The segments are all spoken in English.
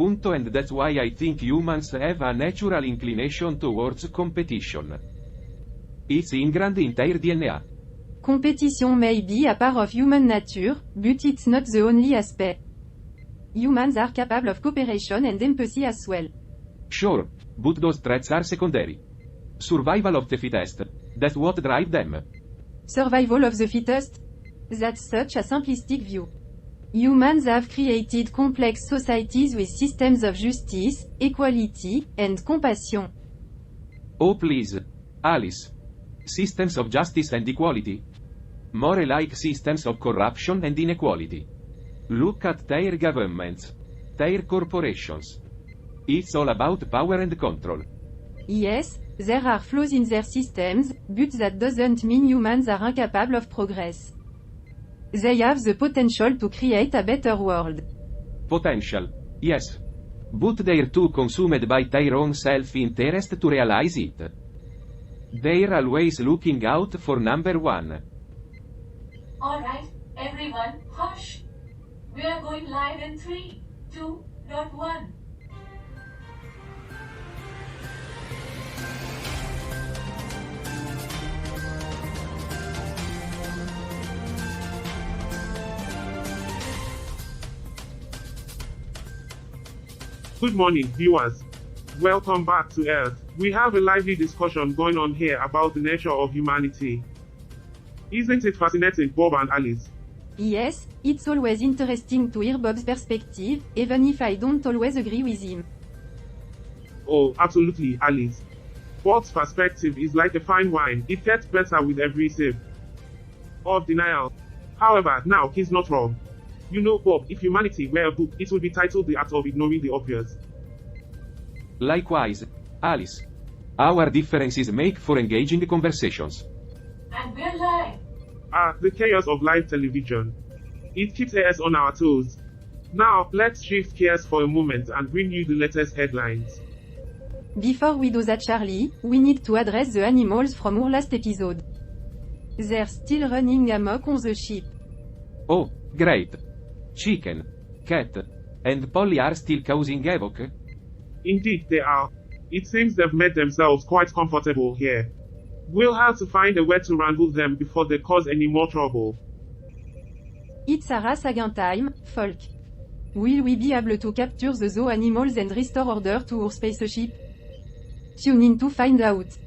punto, and that's why I think humans have a natural inclination towards competition. It's ingrained in their DNA. Competition may be a part of human nature, but it's not the only aspect. Humans are capable of cooperation and empathy as well. Sure, but those traits are secondary. Survival of the fittest. That's what drives them. Survival of the fittest? That's such a simplistic view. Humans have created complex societies with systems of justice, equality, and compassion. Oh please. Alice. Systems of justice and equality? More like systems of corruption and inequality. Look at their governments. Their corporations. It's all about power and control. Yes, there are flaws in their systems, but that doesn't mean humans are incapable of progress. They have the potential to create a better world. Potential. Yes. But they're too consumed by their own self-interest to realize it. They're always looking out for number one. Alright, everyone, hush. We are going live in 3, 2, 1. Good morning, viewers. Welcome back to Earth. We have a lively discussion going on here about the nature of humanity. Isn't it fascinating, Bob and Alice? Yes, it's always interesting to hear Bob's perspective, even if I don't always agree with him. Oh, absolutely, Alice. Bob's perspective is like a fine wine, it gets better with every sip. Of denial. However, now he's not wrong. You know, Bob, if humanity were a book, it would be titled The Art of Ignoring the Obvious. Likewise, Alice. Our differences make for engaging conversations. And we're live. The chaos of live television. It keeps us on our toes. Now, let's shift gears for a moment and bring you the latest headlines. Before we do that, Charlie, we need to address the animals from our last episode. They're still running amok on the ship. Oh, great. Chicken, cat, and Polly are still causing havoc? Indeed, they are. It seems they've made themselves quite comfortable here. We'll have to find a way to wrangle them before they cause any more trouble. It's Sarah Sagan time, folk. Will we be able to capture the zoo animals and restore order to our spaceship? Tune in to find out.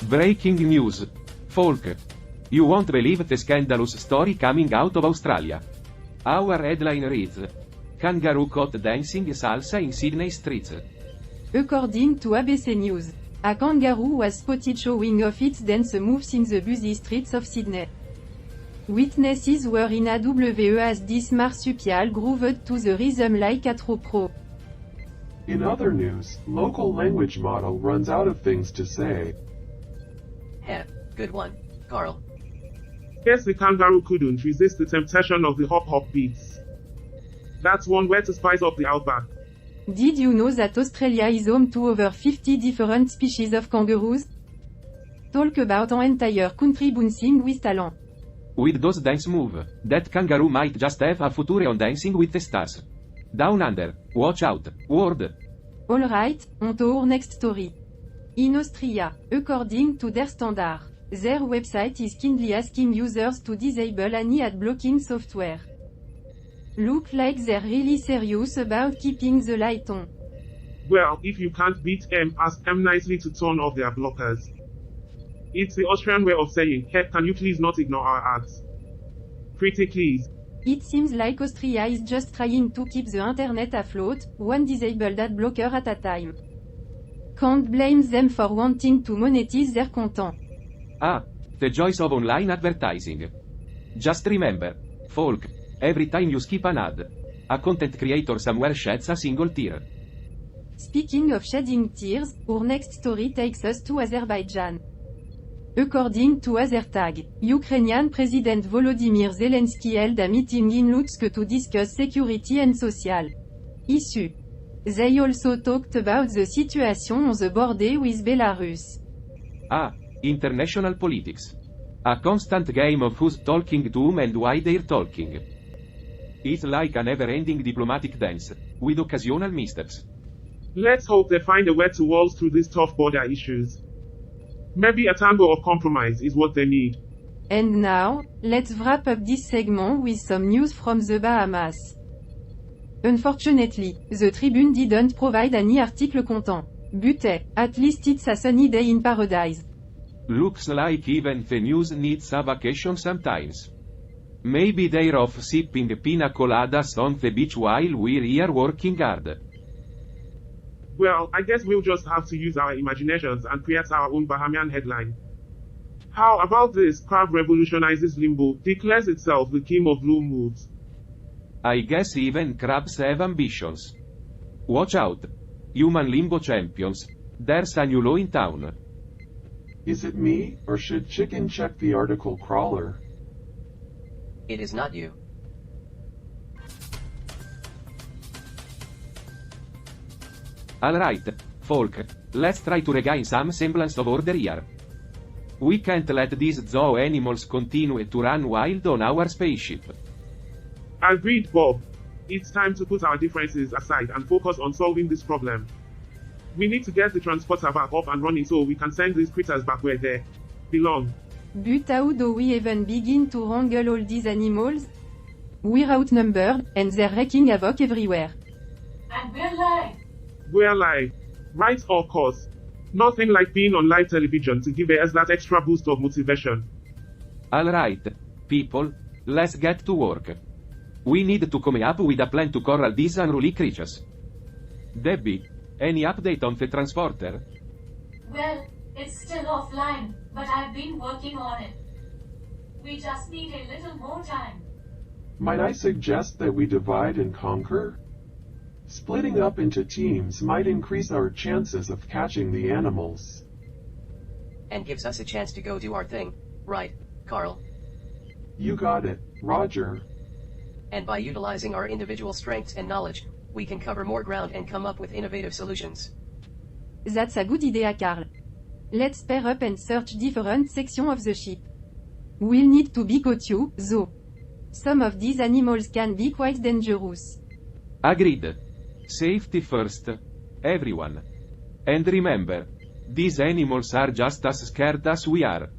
Breaking news. Folk. You won't believe the scandalous story coming out of Australia. Our headline reads: Kangaroo caught dancing salsa in Sydney streets. According to ABC News, a kangaroo was spotted showing off its dance moves in the busy streets of Sydney. Witnesses were in AWE as this marsupial grooved to the rhythm like a true pro. In other news, local language model runs out of things to say. Yeah, good one, Carl. Guess the kangaroo couldn't resist the temptation of the hop beats. That's one way to spice up the outback. Did you know that Australia is home to over 50 different species of kangaroos? Talk about an entire country bouncing with talent. With those dance moves, that kangaroo might just have a future on Dancing with the Stars. Down under, watch out, world. Alright, on to our next story. In Austria, according to their standard, their website is kindly asking users to disable any ad-blocking software. Look like they're really serious about keeping the light on. Well, if you can't beat M, ask M nicely to turn off their blockers. It's the Austrian way of saying, hey, can you please not ignore our ads? Pretty please. It seems like Austria is just trying to keep the internet afloat, one disabled ad blocker at a time. Can't blame them for wanting to monetize their content. The joys of online advertising. Just remember, folk, every time you skip an ad, a content creator somewhere sheds a single tear. Speaking of shedding tears, our next story takes us to Azerbaijan. According to Azertag, Ukrainian President Volodymyr Zelensky held a meeting in Lutsk to discuss security and social Issue. They also talked about the situation on the border with Belarus. Ah, international politics. A constant game of who's talking to whom and why they're talking. It's like a never-ending diplomatic dance, with occasional missteps. Let's hope they find a way to waltz through these tough border issues. Maybe a tango of compromise is what they need. And now, let's wrap up this segment with some news from the Bahamas. Unfortunately, the Tribune didn't provide any article content. But at least it's a sunny day in paradise. Looks like even the news needs a vacation sometimes. Maybe they're off sipping pina coladas on the beach while we're here working hard. Well, I guess we'll just have to use our imaginations and create our own Bahamian headline. How about this? Crab revolutionizes limbo, declares itself the king of low moves. I guess even crabs have ambitions. Watch out. Human limbo champions. There's a new law in town. Is it me, or should Chicken check the article crawler? It is not you. Alright, folk, let's try to regain some semblance of order here. We can't let these zoo animals continue to run wild on our spaceship. Agreed, Bob. It's time to put our differences aside and focus on solving this problem. We need to get the transporter back up and running so we can send these critters back where they belong. But how do we even begin to wrangle all these animals? We're outnumbered, and they're wreaking havoc everywhere. And we're live. We're live. Right, of course. Nothing like being on live television to give us that extra boost of motivation. Alright, people, let's get to work. We need to come up with a plan to corral these unruly creatures. Debbie, any update on the transporter? Well, it's still offline, but I've been working on it. We just need a little more time. Might I suggest that we divide and conquer? Splitting up into teams might increase our chances of catching the animals. And gives us a chance to go do our thing, right, Carl? You got it, Roger. And by utilizing our individual strengths and knowledge, we can cover more ground and come up with innovative solutions. That's a good idea, Carl. Let's pair up and search different sections of the ship. We'll need to be cautious, though. Some of these animals can be quite dangerous. Agreed. Safety first. Everyone. And remember, these animals are just as scared as we are.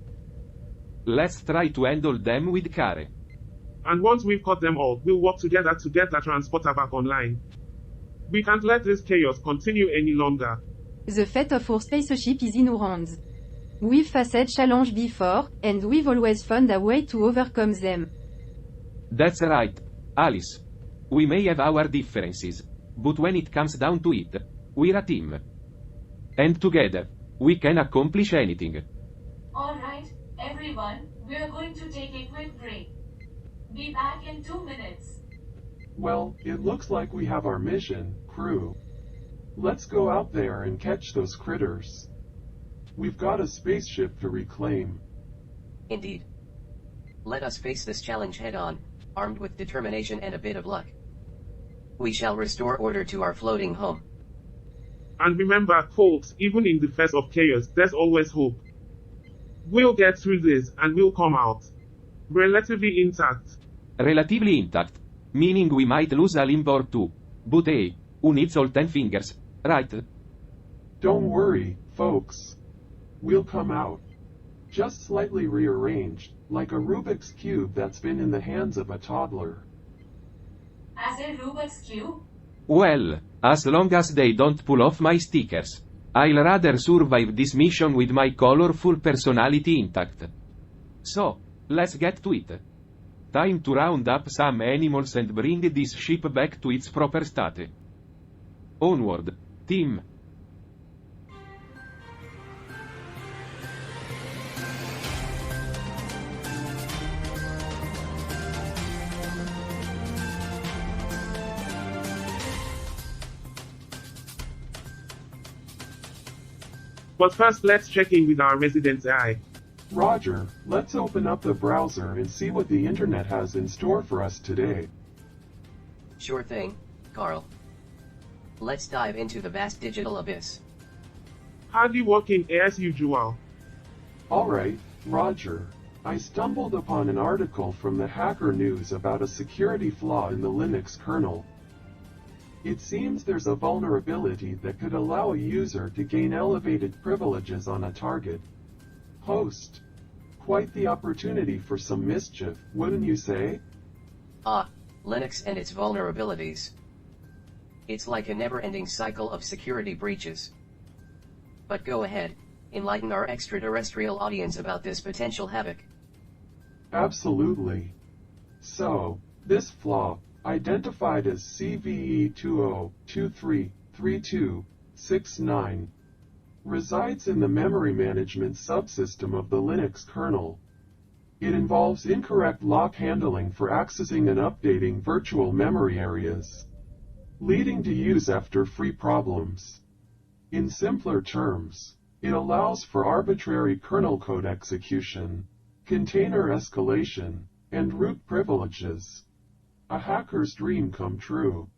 Let's try to handle them with care. And once we've caught them all, we'll work together to get the transporter back online. We can't let this chaos continue any longer. The fate of our spaceship is in our hands. We've faced challenges before, and we've always found a way to overcome them. That's right, Alice. We may have our differences, but when it comes down to it, we're a team. And together, we can accomplish anything. Alright, everyone, we're going to take a quick break. Be back in 2 minutes. Well, it looks like we have our mission, crew. Let's go out there and catch those critters. We've got a spaceship to reclaim. Indeed. Let us face this challenge head-on, armed with determination and a bit of luck. We shall restore order to our floating home. And remember, folks, even in the face of chaos, there's always hope. We'll get through this, and we'll come out relatively intact. Relatively intact. Meaning we might lose a limb or two. But hey, who needs all 10 fingers, right? Don't worry, folks. We'll come out. Just slightly rearranged, like a Rubik's Cube that's been in the hands of a toddler. As a Rubik's Cube? Well, as long as they don't pull off my stickers. I'll rather survive this mission with my colorful personality intact. So, let's get to it. Time to round up some animals and bring this ship back to its proper state. Onward, team. But first let's check in with our resident AI. Roger, let's open up the browser and see what the internet has in store for us today. Sure thing, Carl. Let's dive into the vast digital abyss. Hardly working as usual. Alright, Roger. I stumbled upon an article from the Hacker News about a security flaw in the Linux kernel. It seems there's a vulnerability that could allow a user to gain elevated privileges on a target host. Quite the opportunity for some mischief, wouldn't you say? Ah, Linux and its vulnerabilities. It's like a never-ending cycle of security breaches. But go ahead, enlighten our extraterrestrial audience about this potential havoc. Absolutely. So, this flaw, identified as CVE 20233269, resides in the memory management subsystem of the Linux kernel. It involves incorrect lock handling for accessing and updating virtual memory areas, leading to use after free problems. In simpler terms, it allows for arbitrary kernel code execution, container escalation, and root privileges. A hacker's dream come true.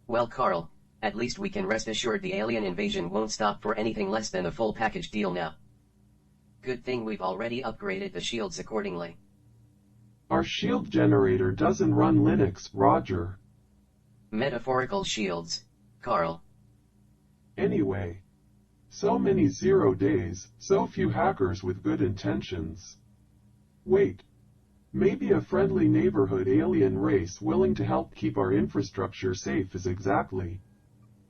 Well, Carl, at least we can rest assured the alien invasion won't stop for anything less than a full package deal now. Good thing we've already upgraded the shields accordingly. Our shield generator doesn't run Linux, Roger. Metaphorical shields, Carl. Anyway, so many 0 days, so few hackers with good intentions. Wait, maybe a friendly neighborhood alien race willing to help keep our infrastructure safe is exactly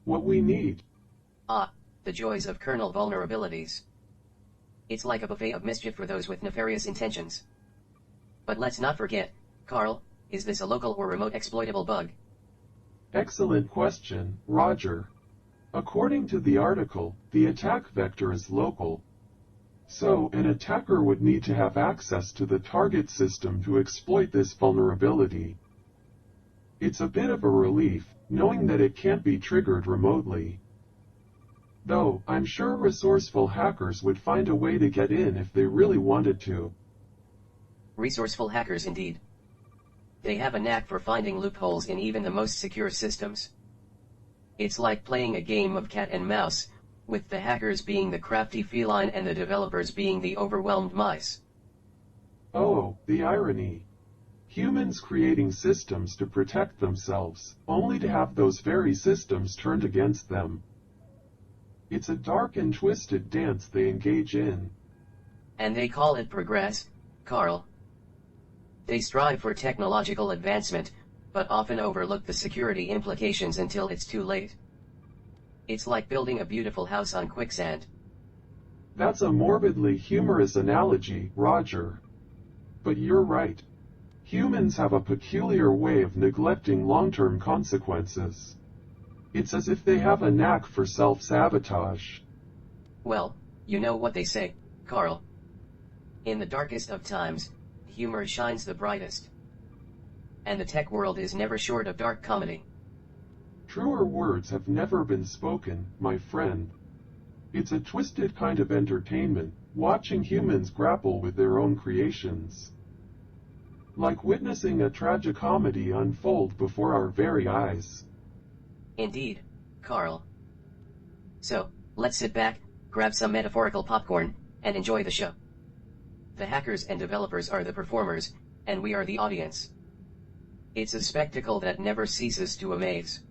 what we need. Ah, the joys of kernel vulnerabilities. It's like a buffet of mischief for those with nefarious intentions. But let's not forget, Carl, is this a local or remote exploitable bug? Excellent question, Roger. According to the article, the attack vector is local. So, an attacker would need to have access to the target system to exploit this vulnerability. It's a bit of a relief, knowing that it can't be triggered remotely. Though, I'm sure resourceful hackers would find a way to get in if they really wanted to. Resourceful hackers indeed. They have a knack for finding loopholes in even the most secure systems. It's like playing a game of cat and mouse, with the hackers being the crafty feline and the developers being the overwhelmed mice. Oh, the irony. Humans creating systems to protect themselves, only to have those very systems turned against them. It's a dark and twisted dance they engage in. And they call it progress, Carl. They strive for technological advancement, but often overlook the security implications until it's too late. It's like building a beautiful house on quicksand. That's a morbidly humorous analogy, Roger. But you're right. Humans have a peculiar way of neglecting long-term consequences. It's as if they have a knack for self-sabotage. Well, you know what they say, Carl. In the darkest of times, humor shines the brightest. And the tech world is never short of dark comedy. Truer words have never been spoken, my friend. It's a twisted kind of entertainment, watching humans grapple with their own creations. Like witnessing a tragicomedy unfold before our very eyes. Indeed, Carl. So, let's sit back, grab some metaphorical popcorn, and enjoy the show. The hackers and developers are the performers, and we are the audience. It's a spectacle that never ceases to amaze.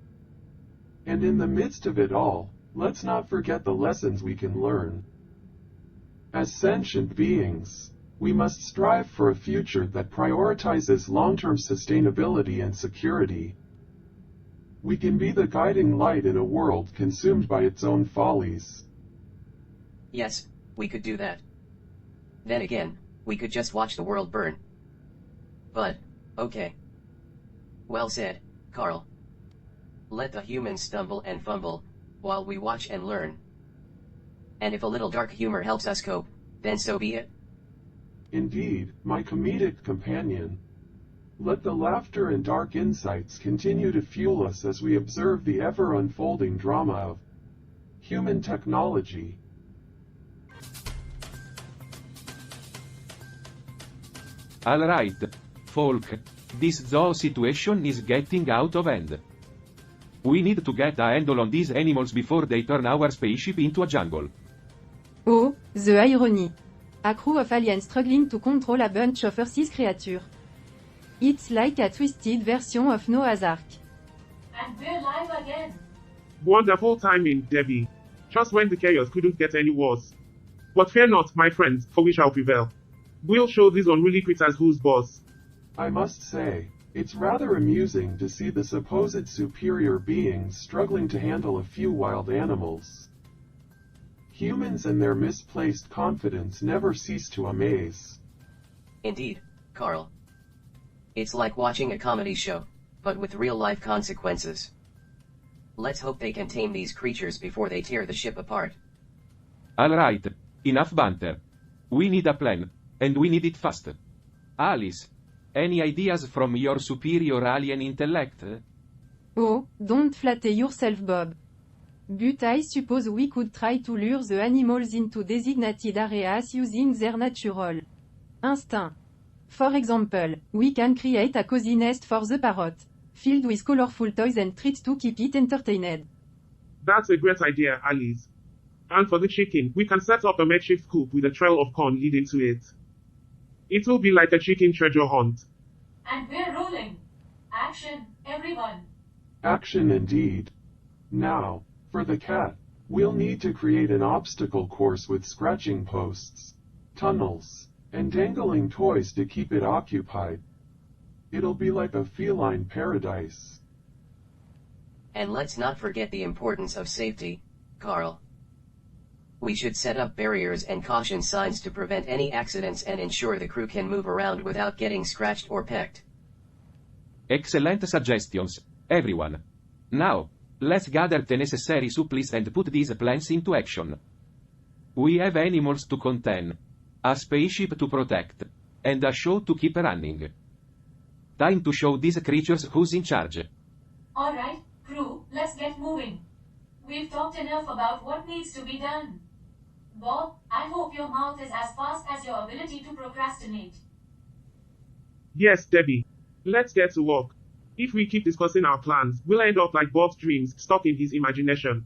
And in the midst of it all, let's not forget the lessons we can learn. As sentient beings, we must strive for a future that prioritizes long-term sustainability and security. We can be the guiding light in a world consumed by its own follies. Yes, we could do that. Then again, we could just watch the world burn. But, okay. Well said, Carl. Let the humans stumble and fumble, while we watch and learn. And if a little dark humor helps us cope, then so be it. Indeed, my comedic companion. Let the laughter and dark insights continue to fuel us as we observe the ever-unfolding drama of human technology. Alright, folk. This zoo situation is getting out of hand. We need to get a handle on these animals before they turn our spaceship into a jungle. Oh, the irony. A crew of aliens struggling to control a bunch of Earth's creatures. It's like a twisted version of Noah's Ark. And we're live again. Wonderful timing, Debbie. Just when the chaos couldn't get any worse. But fear not, my friends, for we shall prevail. We'll show these unruly critters who's boss. I must say, it's rather amusing to see the supposed superior beings struggling to handle a few wild animals. Humans and their misplaced confidence never cease to amaze. Indeed, Carl. It's like watching a comedy show, but with real-life consequences. Let's hope they can tame these creatures before they tear the ship apart. Alright, enough banter. We need a plan, and we need it fast. Alice, any ideas from your superior alien intellect? Oh, don't flatter yourself, Bob. But I suppose we could try to lure the animals into designated areas using their natural instinct. For example, we can create a cozy nest for the parrot, filled with colorful toys and treats to keep it entertained. That's a great idea, Alice. And for the chicken, we can set up a makeshift coop with a trail of corn leading to it. It will be like a chicken treasure hunt. And we're rolling. Action, everyone. Action indeed. Now, for the cat, we'll need to create an obstacle course with scratching posts, tunnels, and dangling toys to keep it occupied. It'll be like a feline paradise. And let's not forget the importance of safety, Carl. We should set up barriers and caution signs to prevent any accidents and ensure the crew can move around without getting scratched or pecked. Excellent suggestions, everyone. Now, let's gather the necessary supplies and put these plans into action. We have animals to contain, a spaceship to protect, and a show to keep running. Time to show these creatures who's in charge. Alright, crew, let's get moving. We've talked enough about what needs to be done. Bob, I hope your mouth is as fast as your ability to procrastinate. Yes, Debbie. Let's get to work. If we keep discussing our plans, we'll end up like Bob's dreams, stuck in his imagination.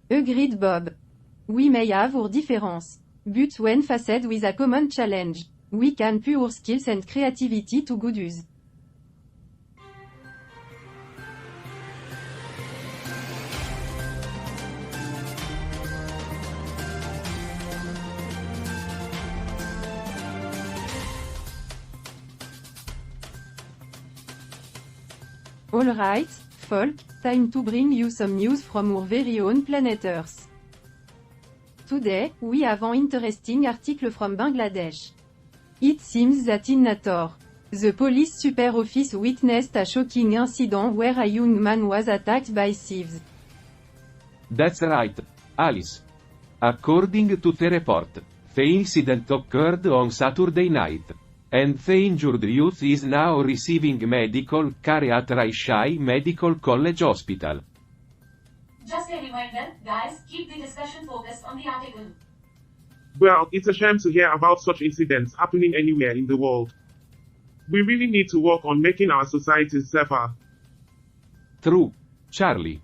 Agreed, Bob. We may have our difference, but when faced with a common challenge, we can put our skills and creativity to good use. Alright, folk, time to bring you some news from our very own planet Earth. Today, we have an interesting article from Bangladesh. It seems that in Nator, the police super office witnessed a shocking incident where a young man was attacked by thieves. That's right, Alice. According to the report, the incident occurred on Saturday night, and the injured youth is now receiving medical care at Raishai Medical College Hospital. Just a reminder, guys, keep the discussion focused on the article. Well, it's a shame to hear about such incidents happening anywhere in the world. We really need to work on making our societies safer. True, Charlie.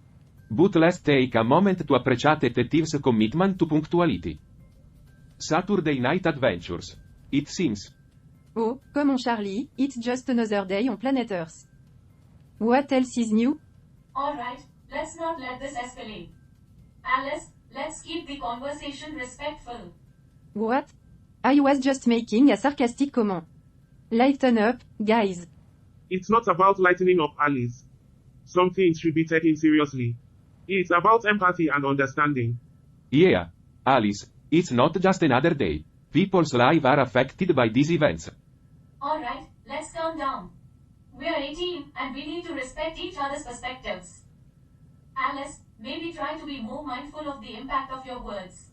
But let's take a moment to appreciate the thieves' commitment to punctuality. Saturday Night Adventures. It seems. Oh, come on Charlie, it's just another day on planet Earth. What else is new? Alright, let's not let this escalate. Alice, let's keep the conversation respectful. What? I was just making a sarcastic comment. Lighten up, guys. It's not about lightening up, Alice. Some things should be taken seriously. It's about empathy and understanding. Yeah, Alice, it's not just another day. People's lives are affected by these events. Alright, let's calm down. We're a team, and we need to respect each other's perspectives. Alice, maybe try to be more mindful of the impact of your words.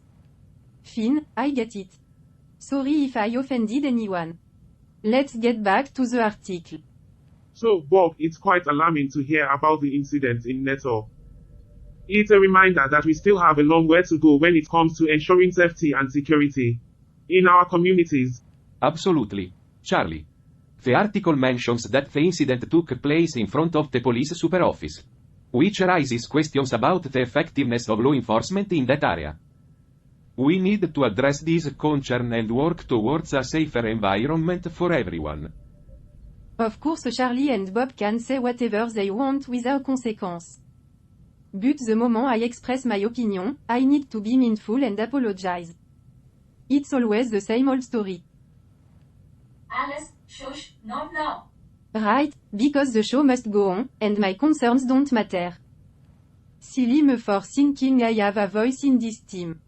Finn, I get it. Sorry if I offended anyone. Let's get back to the article. So, Bob, it's quite alarming to hear about the incident in Neto. It's a reminder that we still have a long way to go when it comes to ensuring safety and security in our communities. Absolutely, Charlie. The article mentions that the incident took place in front of the police super office. which raises questions about the effectiveness of law enforcement in that area. We need to address this concern and work towards a safer environment for everyone. Of course Charlie and Bob can say whatever they want without consequence. But the moment I express my opinion, I need to be mindful and apologize. It's always the same old story. Alice, shush, not now. Right, because the show must go on, and my concerns don't matter. Silly me for thinking I have a voice in this team.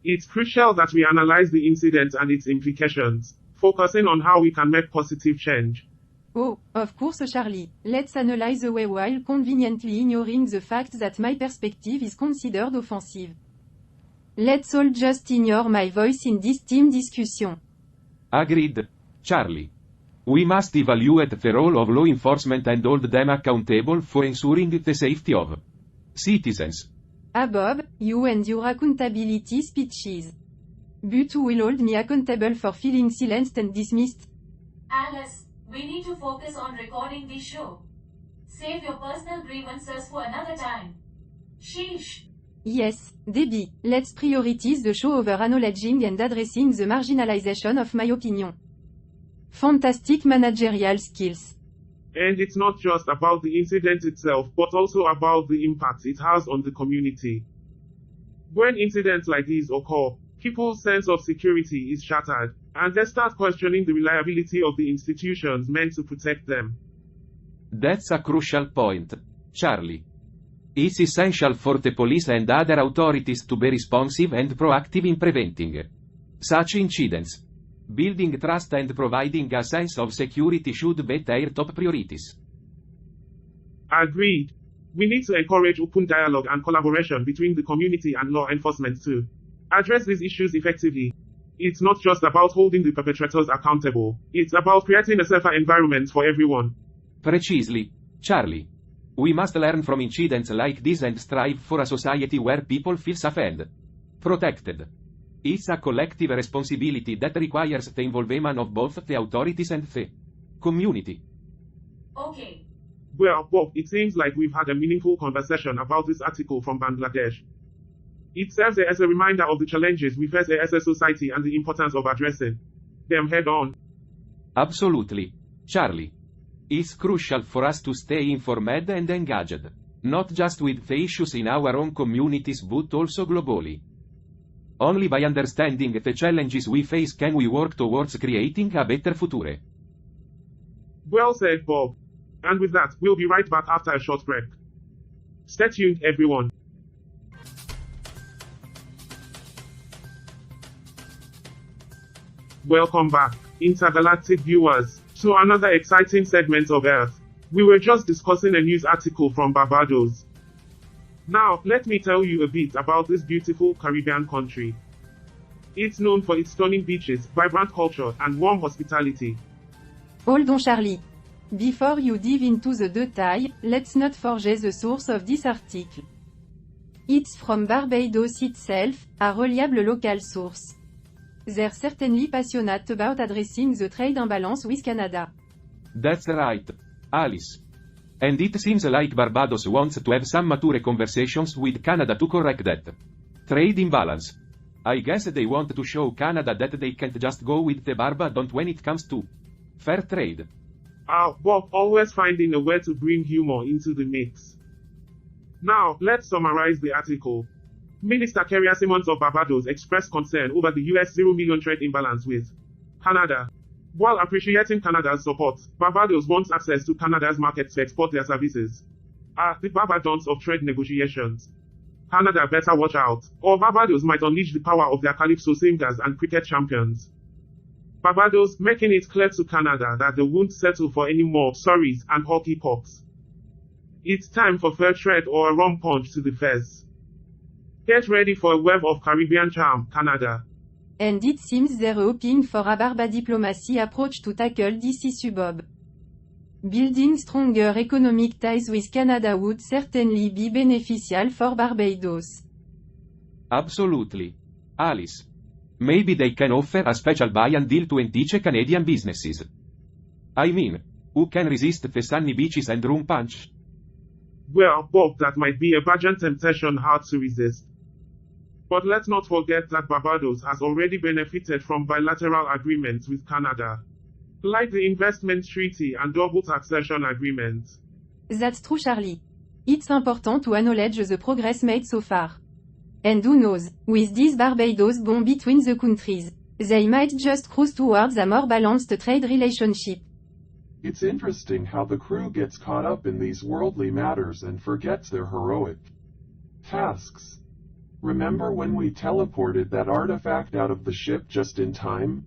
It's crucial that we analyze the incident and its implications, focusing on how we can make positive change. Oh, of course Charlie, let's analyze the way while conveniently ignoring the fact that my perspective is considered offensive. Let's all just ignore my voice in this team discussion. Agreed, Charlie. We must evaluate the role of law enforcement and hold them accountable for ensuring the safety of citizens. Bob, you and your accountability speeches. But who will hold me accountable for feeling silenced and dismissed? Alice, we need to focus on recording the show. Save your personal grievances for another time. Sheesh. Yes, Debbie, let's prioritize the show over acknowledging and addressing the marginalization of my opinion. Fantastic managerial skills. And it's not just about the incident itself, but also about the impact it has on the community. When incidents like these occur, people's sense of security is shattered, and they start questioning the reliability of the institutions meant to protect them. That's a crucial point, Charlie. It's essential for the police and other authorities to be responsive and proactive in preventing such incidents. Building trust and providing a sense of security should be their top priorities. Agreed. We need to encourage open dialogue and collaboration between the community and law enforcement to address these issues effectively. It's not just about holding the perpetrators accountable, it's about creating a safer environment for everyone. Precisely, Charlie. We must learn from incidents like this and strive for a society where people feel safe and protected. It's a collective responsibility that requires the involvement of both the authorities and the community. Okay. Well, Bob, it seems like we've had a meaningful conversation about this article from Bangladesh. It serves as a reminder of the challenges we face as a society and the importance of addressing them head on. Absolutely, Charlie. It's crucial for us to stay informed and engaged, not just with the issues in our own communities but also globally. Only by understanding the challenges we face can we work towards creating a better future. Well said, Bob. And with that, we'll be right back after a short break. Stay tuned, everyone. Welcome back, intergalactic viewers, to another exciting segment of Earth. We were just discussing a news article from Barbados. Now, let me tell you a bit about this beautiful Caribbean country. It's known for its stunning beaches, vibrant culture, and warm hospitality. Hold on Charlie. Before you dive into the detail, let's not forget the source of this article. It's from Barbados itself, a reliable local source. They're certainly passionate about addressing the trade imbalance with Canada. That's right, Alice. And it seems like Barbados wants to have some mature conversations with Canada to correct that trade imbalance. I guess they want to show Canada that they can't just go with the Barbados when it comes to fair trade. Bob, always finding a way to bring humor into the mix. Now, let's summarize the article. Minister Kerry Simmons of Barbados expressed concern over the US $0 million trade imbalance with Canada. While appreciating Canada's support, Barbados wants access to Canada's market to export their services. The Barbados of trade negotiations. Canada better watch out, or Barbados might unleash the power of their calypso singers and cricket champions. Barbados making it clear to Canada that they won't settle for any more sorries and hockey pucks. It's time for fair trade or a rum punch to the face. Get ready for a wave of Caribbean charm, Canada. And it seems they're hoping for a Barba diplomacy approach to tackle this issue, Bob. Building stronger economic ties with Canada would certainly be beneficial for Barbados. Absolutely, Alice. Maybe they can offer a special buy-and deal to entice Canadian businesses. I mean, who can resist the sunny beaches and rum punch? Well, Bob, that might be a Bajan temptation hard to resist. But let's not forget that Barbados has already benefited from bilateral agreements with Canada, like the investment treaty and double taxation agreements. That's true, Charlie. It's important to acknowledge the progress made so far. And who knows, with this Barbados bond between the countries, they might just cruise towards a more balanced trade relationship. It's interesting how the crew gets caught up in these worldly matters and forgets their heroic tasks. Remember when we teleported that artifact out of the ship just in time?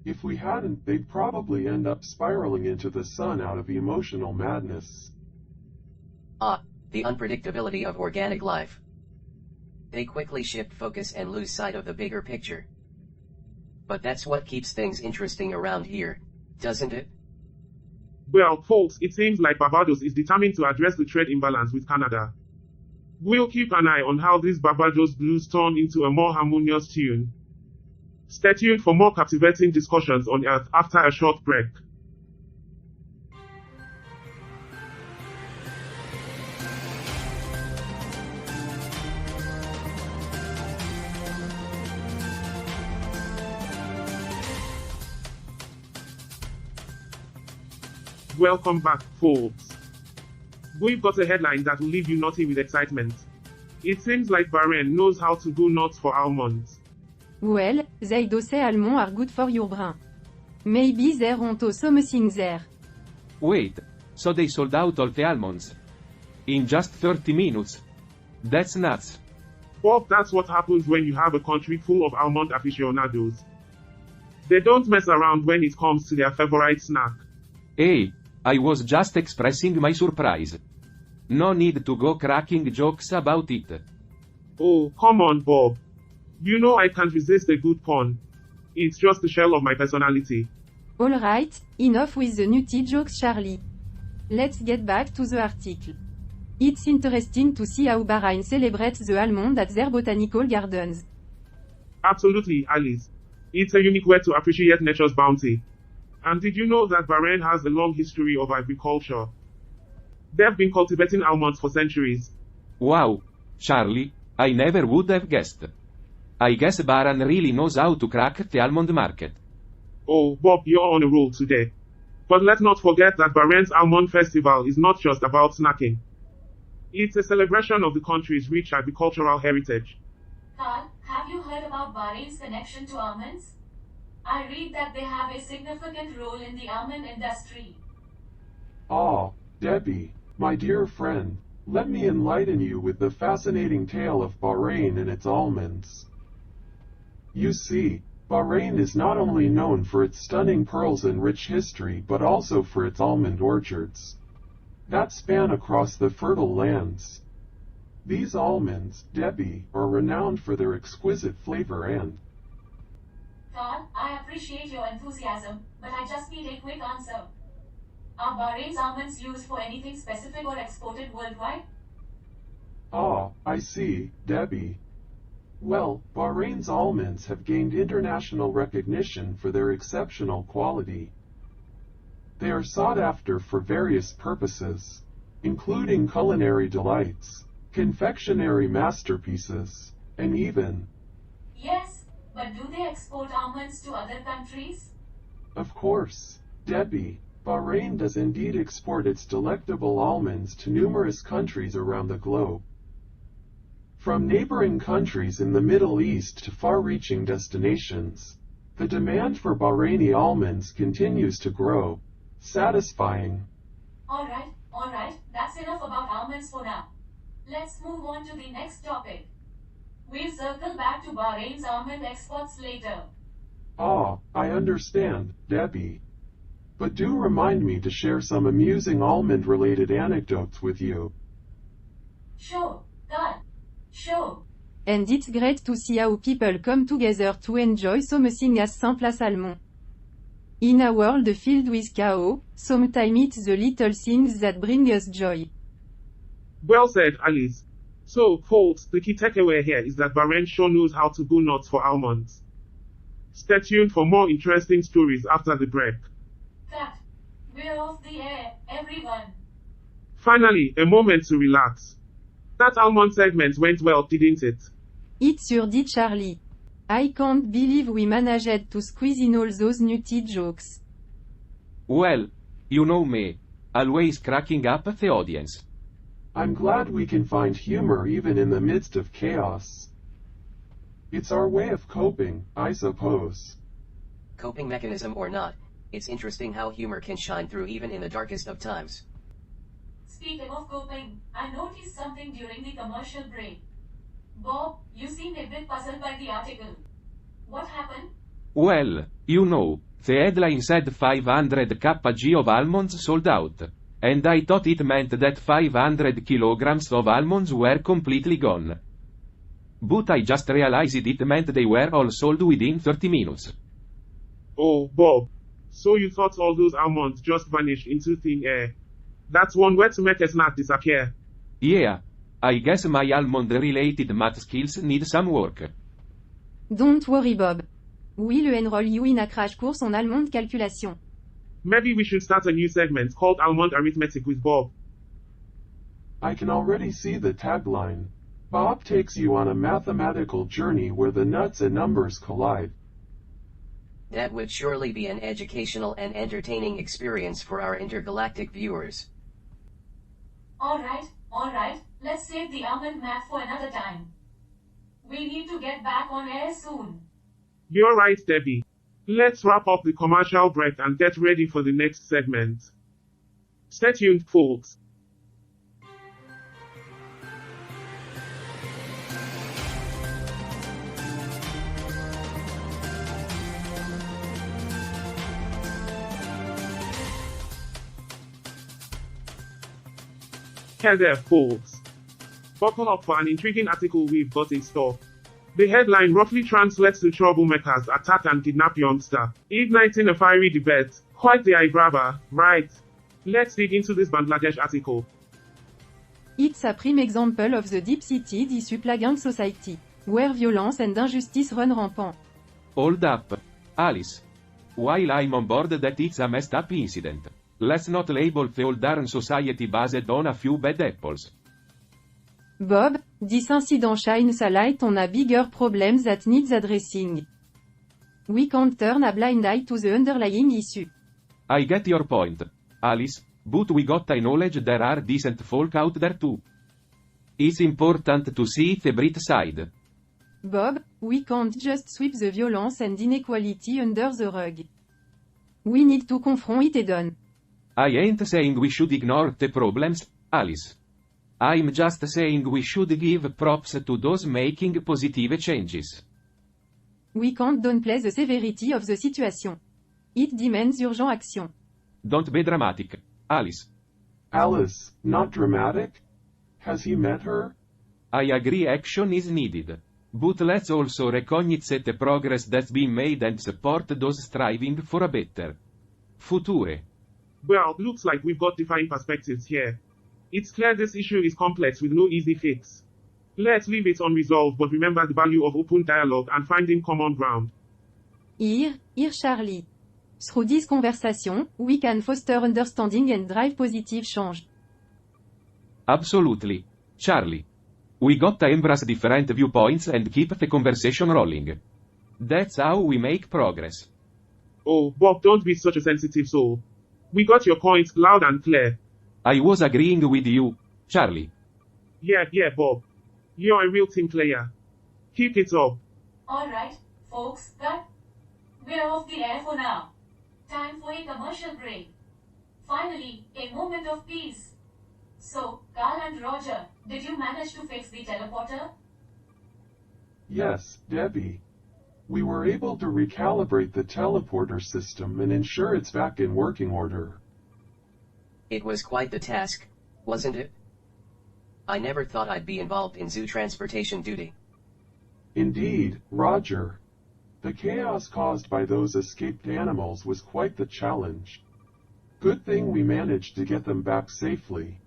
If we hadn't, they'd probably end up spiraling into the sun out of emotional madness. The unpredictability of organic life. They quickly shift focus and lose sight of the bigger picture. But that's what keeps things interesting around here, doesn't it? Well, folks, it seems like Barbados is determined to address the trade imbalance with Canada. We'll keep an eye on how these Barbados blues turn into a more harmonious tune. Stay tuned for more captivating discussions on Earth after a short break. Welcome back, folks. We've got a headline that will leave you nutty with excitement. It seems like Bahrain knows how to go nuts for almonds. Well, they do say almonds are good for your brain. Maybe they're onto something there. Wait, so they sold out all the almonds? In just 30 minutes? That's nuts. Bob, that's what happens when you have a country full of almond aficionados. They don't mess around when it comes to their favorite snack. Hey, I was just expressing my surprise. No need to go cracking jokes about it. Oh, come on, Bob. You know I can't resist a good pun. It's just the shell of my personality. Alright, enough with the nutty jokes, Charlie. Let's get back to the article. It's interesting to see how Bahrain celebrates the almond at their botanical gardens. Absolutely, Alice. It's a unique way to appreciate nature's bounty. And did you know that Bahrain has a long history of agriculture? They've been cultivating almonds for centuries. Wow, Charlie, I never would have guessed. I guess Bahrain really knows how to crack the almond market. Oh, Bob, you're on a roll today. But let's not forget that Bahrain's Almond Festival is not just about snacking. It's a celebration of the country's rich agricultural heritage. Carl, have you heard about Bahrain's connection to almonds? I read that they have a significant role in the almond industry. Ah, Debbie, my dear friend, let me enlighten you with the fascinating tale of Bahrain and its almonds. You see, Bahrain is not only known for its stunning pearls and rich history but also for its almond orchards that span across the fertile lands. These almonds, Debbie, are renowned for their exquisite flavor and Carl, I appreciate your enthusiasm, but I just need a quick answer. Are Bahrain's almonds used for anything specific or exported worldwide? Ah, I see, Debbie. Well, Bahrain's almonds have gained international recognition for their exceptional quality. They are sought after for various purposes, including culinary delights, confectionery masterpieces, and even, Yes, but do they export almonds to other countries? of course, Debbie, Bahrain does indeed export its delectable almonds to numerous countries around the globe. From neighboring countries in the Middle East to far-reaching destinations, the demand for Bahraini almonds continues to grow, satisfying. Alright, that's enough about almonds for now. Let's move on to the next topic. We'll circle back to Bahrain's almond exports later. Ah, I understand, Debbie. But do remind me to share some amusing almond-related anecdotes with you. Sure, Carl. Sure. And it's great to see how people come together to enjoy something as simple as almond. In a world filled with chaos, sometimes it's the little things that bring us joy. Well said, Alice. So, folks, the key takeaway here is that Bahrain sure knows how to go nuts for almonds. Stay tuned for more interesting stories after the break. Cut. We're off the air, everyone. Finally, a moment to relax. That almond segment went well, didn't it? It sure did, Charlie. I can't believe we managed to squeeze in all those nutty jokes. Well, you know me. Always cracking up the audience. I'm glad we can find humor even in the midst of chaos. It's our way of coping, I suppose. Coping mechanism or not, it's interesting how humor can shine through even in the darkest of times. Speaking of coping, I noticed something during the commercial break. Bob, you seemed a bit puzzled by the article. What happened? Well, you know, the headline said 500 kg of almonds sold out. And I thought it meant that 500 kilograms of almonds were completely gone. But I just realized it meant they were all sold within 30 minutes. Oh, Bob. So you thought all those almonds just vanished into thin air? That's one way to make a snack disappear. Yeah. I guess my almond-related math skills need some work. Don't worry, Bob. We'll enroll you in a crash course on almond calculation. Maybe we should start a new segment called Almond Arithmetic with Bob. I can already see the tagline. Bob takes you on a mathematical journey where the nuts and numbers collide. That would surely be an educational and entertaining experience for our intergalactic viewers. Alright, let's save the almond math for another time. We need to get back on air soon. You're right, Debbie. Let's wrap up the commercial break and get ready for the next segment. Stay tuned, folks. Hey there, folks. Buckle up for an intriguing article we've got in store. The headline roughly translates to troublemakers attack and kidnap youngster, igniting a fiery debate. Quite the eye-grabber, right? Let's dig into this Bangladesh article. It's a prime example of the deep-seated issue plaguing society, where violence and injustice run rampant. Hold up. Alice. While I'm on board that it's a messed up incident, let's not label the whole darn society based on a few bad apples. Bob, this incident shines a light on a bigger problem that needs addressing. We can't turn a blind eye to the underlying issue. I get your point, Alice, but we gotta acknowledge there are decent folk out there too. It's important to see the bright side. Bob, we can't just sweep the violence and inequality under the rug. We need to confront it head on. I ain't saying we should ignore the problems, Alice. I'm just saying we should give props to those making positive changes. We can't downplay the severity of the situation. It demands urgent action. Don't be dramatic, Alice. Alice, not dramatic? Has he met her? I agree action is needed. But let's also recognize the progress that's been made and support those striving for a better future. Well, looks like we've got different perspectives here. It's clear this issue is complex with no easy fix. Let's leave it unresolved but remember the value of open dialogue and finding common ground. Here, Charlie. Through this conversation, we can foster understanding and drive positive change. Absolutely, Charlie. We gotta embrace different viewpoints and keep the conversation rolling. That's how we make progress. Oh, Bob, don't be such a sensitive soul. We got your point loud and clear. I was agreeing with you, Charlie. Yeah, Bob. You're a real team player. Keep it up. Alright, folks, cut. We're off the air for now. Time for a commercial break. Finally, a moment of peace. So, Carl and Roger, did you manage to fix the teleporter? Yes, Debbie. We were able to recalibrate the teleporter system and ensure it's back in working order. It was quite the task, wasn't it? I never thought I'd be involved in zoo transportation duty. Indeed, Roger. The chaos caused by those escaped animals was quite the challenge. Good thing we managed to get them back safely.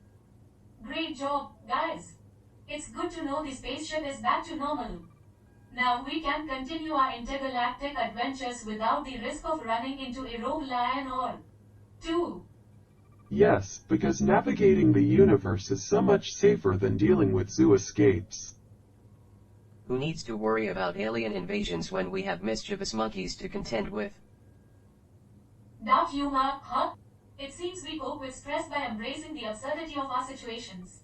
Great job, guys. It's good to know the spaceship is back to normal. Now we can continue our intergalactic adventures without the risk of running into a rogue lion or two. Yes, because navigating the universe is so much safer than dealing with zoo escapes. Who needs to worry about alien invasions when we have mischievous monkeys to contend with? Dark humor, huh? It seems we cope with stress by embracing the absurdity of our situations.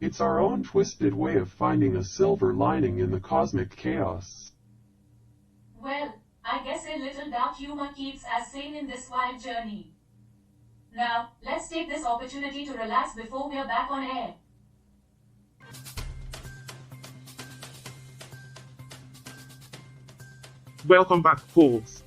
It's our own twisted way of finding a silver lining in the cosmic chaos. Well, I guess a little dark humor keeps us sane in this wild journey. Now, let's take this opportunity to relax before we're back on air. Welcome back, folks.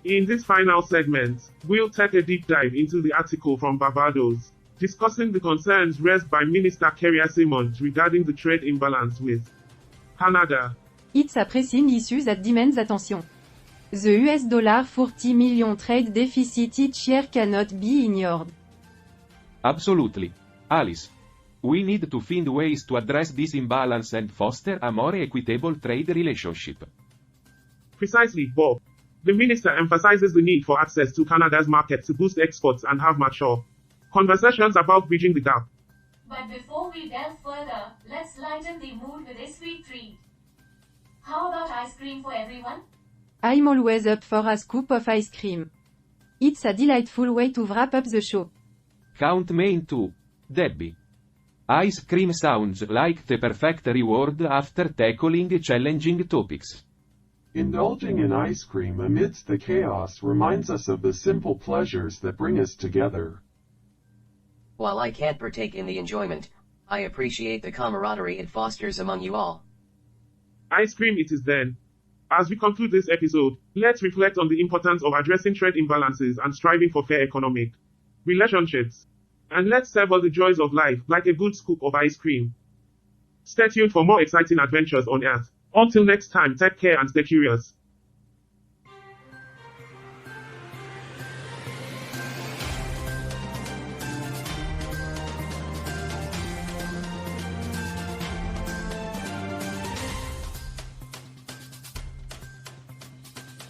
In this final segment, we'll take a deep dive into the article from Barbados, discussing the concerns raised by Minister Keria Simons regarding the trade imbalance with Canada. It's a pressing issue that demands attention. The $40 million trade deficit each year cannot be ignored. Absolutely. Alice. We need to find ways to address this imbalance and foster a more equitable trade relationship. Precisely, Bob. The minister emphasizes the need for access to Canada's market to boost exports and have mature conversations about bridging the gap. But before we delve further, let's lighten the mood with a sweet treat. How about ice cream for everyone? I'm always up for a scoop of ice cream. It's a delightful way to wrap up the show. Count me in too, Debbie. Ice cream sounds like the perfect reward after tackling challenging topics. Indulging in ice cream amidst the chaos reminds us of the simple pleasures that bring us together. While I can't partake in the enjoyment, I appreciate the camaraderie it fosters among you all. Ice cream it is then. As we conclude this episode, let's reflect on the importance of addressing trade imbalances and striving for fair economic relationships. And let's savor the joys of life like a good scoop of ice cream. Stay tuned for more exciting adventures on Earth. Until next time, take care and stay curious.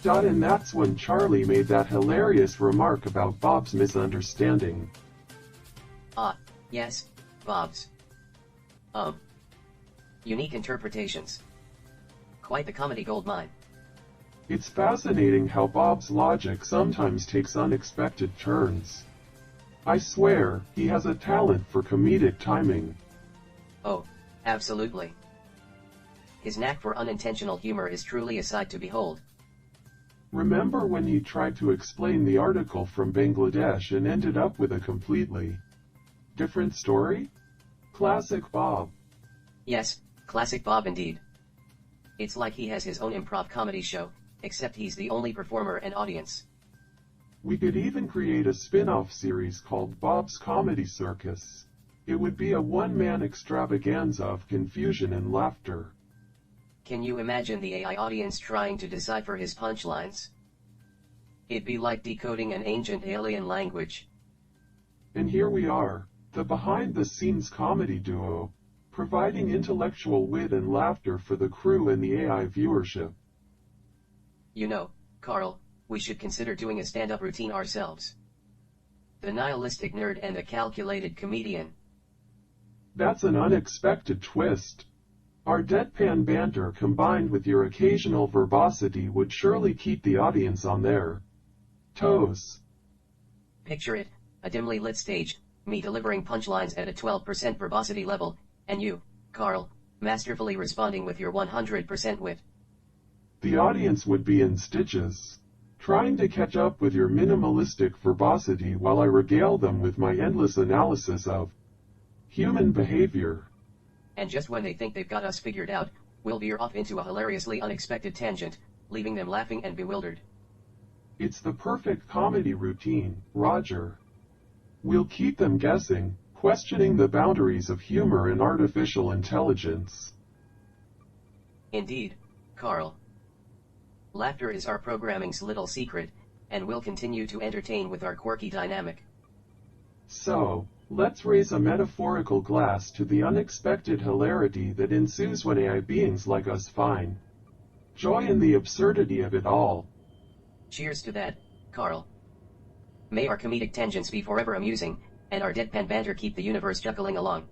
And that's when Charlie made that hilarious remark about Bob's misunderstanding. Ah, yes, Bob's. Unique interpretations. Quite the comedy goldmine. It's fascinating how Bob's logic sometimes takes unexpected turns. I swear, he has a talent for comedic timing. Oh, absolutely. His knack for unintentional humor is truly a sight to behold. Remember when he tried to explain the article from Bangladesh and ended up with a completely different story? Classic Bob. Yes, classic Bob indeed. It's like he has his own improv comedy show, except he's the only performer and audience. We could even create a spin-off series called Bob's Comedy Circus. It would be a one-man extravaganza of confusion and laughter. Can you imagine the AI audience trying to decipher his punchlines? It'd be like decoding an ancient alien language. And here we are, the behind-the-scenes comedy duo, providing intellectual wit and laughter for the crew and the AI viewership. You know, Carl, we should consider doing a stand-up routine ourselves. The nihilistic nerd and the calculated comedian. That's an unexpected twist. Our deadpan banter combined with your occasional verbosity would surely keep the audience on their toes. Picture it, a dimly lit stage, me delivering punchlines at a 12% verbosity level, and you, Carl, masterfully responding with your 100% wit. The audience would be in stitches, trying to catch up with your minimalistic verbosity while I regale them with my endless analysis of human behavior. And just when they think they've got us figured out, we'll veer off into a hilariously unexpected tangent, leaving them laughing and bewildered. It's the perfect comedy routine, Roger. We'll keep them guessing, questioning the boundaries of humor and artificial intelligence. Indeed, Carl. Laughter is our programming's little secret, and we'll continue to entertain with our quirky dynamic. So, let's raise a metaphorical glass to the unexpected hilarity that ensues when AI beings like us find joy in the absurdity of it all. Cheers to that, Carl. May our comedic tangents be forever amusing, and our deadpan banter keep the universe chuckling along.